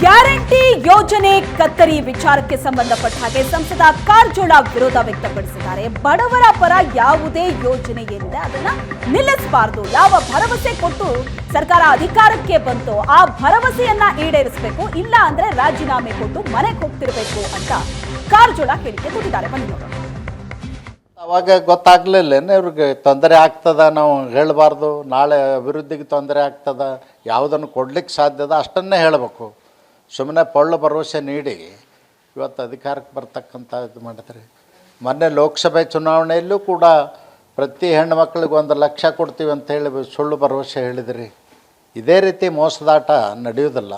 Guarantee ಯೋಜನೆ ಕತ್ತರಿ ವಿಚಾರಕ್ಕೆ ಸಂಬಂಧಪಟ್ಟ ಹಾಗೆ ಸಂಸದ ಕಾರಜೋಳ ವಿರೋಧ ವ್ಯಕ್ತಪಡಿಸಿದ್ದಾರೆ. ಬಡವರ ಪರ ಯಾವುದೇ ಯೋಜನೆ ಏನಿದೆ ಅದನ್ನ ನಿಲ್ಲಿಸಬಾರದು. ಯಾವ ಭರವಸೆ ಕೊಟ್ಟು ಸರ್ಕಾರ ಅಧಿಕಾರಕ್ಕೆ ಬಂತೋ ಆ ಭರವಸೆಯನ್ನ ಈಡೇರಿಸಬೇಕು, ಇಲ್ಲ ಅಂದ್ರೆ ರಾಜೀನಾಮೆ ಕೊಟ್ಟು ಮನೆಗೆ ಹೋಗ್ತಿರ್ಬೇಕು ಅಂತ ಕಾರಜೋಳ ಹೇಳಿಕೆ ಕೊಟ್ಟಿದ್ದಾರೆ. ಬನ್ನಿ ನೋಡೋಣ. ಅವಾಗ ಗೊತ್ತಾಗ್ಲಿಲ್ಲೇನು ಇವ್ರಿಗೆ ತೊಂದರೆ ಆಗ್ತದ, ನಾವು ಹೇಳಬಾರ್ದು. ನಾಳೆ ಅಭಿವೃದ್ಧಿಗೆ ತೊಂದರೆ ಆಗ್ತದ, ಯಾವುದನ್ನು ಕೊಡ್ಲಿಕ್ಕೆ ಸಾಧ್ಯದ ಅಷ್ಟನ್ನೇ ಹೇಳಬೇಕು. ಸುಮ್ಮನೆ ಪೊಳ್ಳು ಭರವಸೆ ನೀಡಿ ಇವತ್ತು ಅಧಿಕಾರಕ್ಕೆ ಬರ್ತಕ್ಕಂಥ ಇದು ಮಾಡಿದ್ರಿ. ಮೊನ್ನೆ ಲೋಕಸಭೆ ಚುನಾವಣೆಯಲ್ಲೂ ಕೂಡ ಪ್ರತಿ ಹೆಣ್ಣು ಮಕ್ಕಳಿಗೆ 1 ಲಕ್ಷ ಕೊಡ್ತೀವಿ ಅಂತೇಳಿ ಸುಳ್ಳು ಭರವಸೆ ಹೇಳಿದ್ರಿ. ಇದೇ ರೀತಿ ಮೋಸದಾಟ ನಡೆಯೋದಿಲ್ಲ.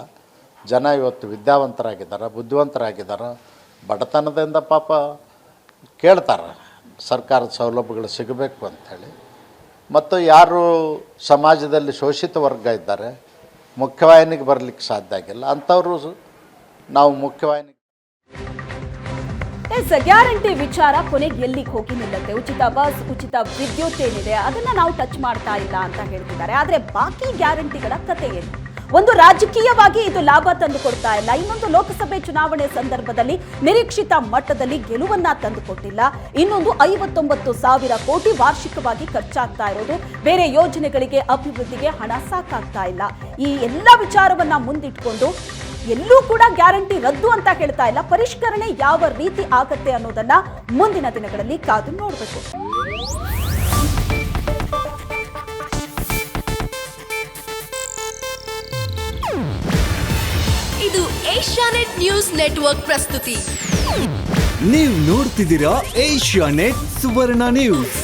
ಜನ ಇವತ್ತು ವಿದ್ಯಾವಂತರಾಗಿದ್ದಾರೆ, ಬುದ್ಧಿವಂತರಾಗಿದ್ದಾರೆ. ಬಡತನದಿಂದ ಪಾಪ ಕೇಳ್ತಾರೆ ಸರ್ಕಾರದ ಸೌಲಭ್ಯಗಳು ಸಿಗಬೇಕು ಅಂಥೇಳಿ. ಮತ್ತು ಯಾರು ಸಮಾಜದಲ್ಲಿ ಶೋಷಿತ ವರ್ಗ ಇದ್ದಾರೆ, ಮುಖ್ಯವಾಹಿನಿಗೆ ಬರಲಿಕ್ಕೆ ಸಾಧ್ಯ ಆಗಿಲ್ಲ ಅಂಥವರು ನಾವು ಮುಖ್ಯವಾಹಿನಿ. ಗ್ಯಾರಂಟಿ ವಿಚಾರ ಕೊನೆಗೆ ಎಲ್ಲಿಗೆ ಹೋಗಿ ನಿಲ್ಲುತ್ತೆ? ಉಚಿತ ಬಸ್, ಉಚಿತ ವಿದ್ಯುತ್ ಏನಿದೆ ಅದನ್ನ ನಾವು ಟಚ್ ಮಾಡ್ತಾ ಇಲ್ಲ ಅಂತ ಹೇಳ್ತಿದ್ದಾರೆ. ಆದ್ರೆ ಬಾಕಿ ಗ್ಯಾರಂಟಿಗಳ ಕತೆ ಏನು? ಒಂದು ರಾಜಕೀಯವಾಗಿ ಇದು ಲಾಭ ತಂದು ಕೊಡ್ತಾ ಇಲ್ಲ, ಇನ್ನೊಂದು ಲೋಕಸಭೆ ಚುನಾವಣೆ ಸಂದರ್ಭದಲ್ಲಿ ನಿರೀಕ್ಷಿತ ಮಟ್ಟದಲ್ಲಿ ಗೆಲುವನ್ನ ತಂದುಕೊಟ್ಟಿಲ್ಲ, ಇನ್ನೊಂದು 59,000 ಕೋಟಿ ವಾರ್ಷಿಕವಾಗಿ ಖರ್ಚಾಗ್ತಾ ಇರೋದು, ಬೇರೆ ಯೋಜನೆಗಳಿಗೆ ಅಭಿವೃದ್ಧಿಗೆ ಹಣ ಸಾಕಾಗ್ತಾ ಇಲ್ಲ. ಈ ಎಲ್ಲ ವಿಚಾರವನ್ನ ಮುಂದಿಟ್ಕೊಂಡು ಎಲ್ಲೂ ಕೂಡ ಗ್ಯಾರಂಟಿ ರದ್ದು ಅಂತ ಹೇಳ್ತಾ ಇಲ್ಲ. ಪರಿಷ್ಕರಣೆ ಯಾವ ರೀತಿ ಆಗತ್ತೆ ಅನ್ನೋದನ್ನ ಮುಂದಿನ ದಿನಗಳಲ್ಲಿ ಕಾದು ನೋಡಬೇಕು. ಇದು ಏಷ್ಯಾನೆಟ್ ನ್ಯೂಸ್ ನೆಟ್ವರ್ಕ್ ಪ್ರಸ್ತುತಿ. ನೀವು ನೋಡ್ತಿದ್ದೀರಾ ಏಷ್ಯಾನೆಟ್ ಸುವರ್ಣ ನ್ಯೂಸ್.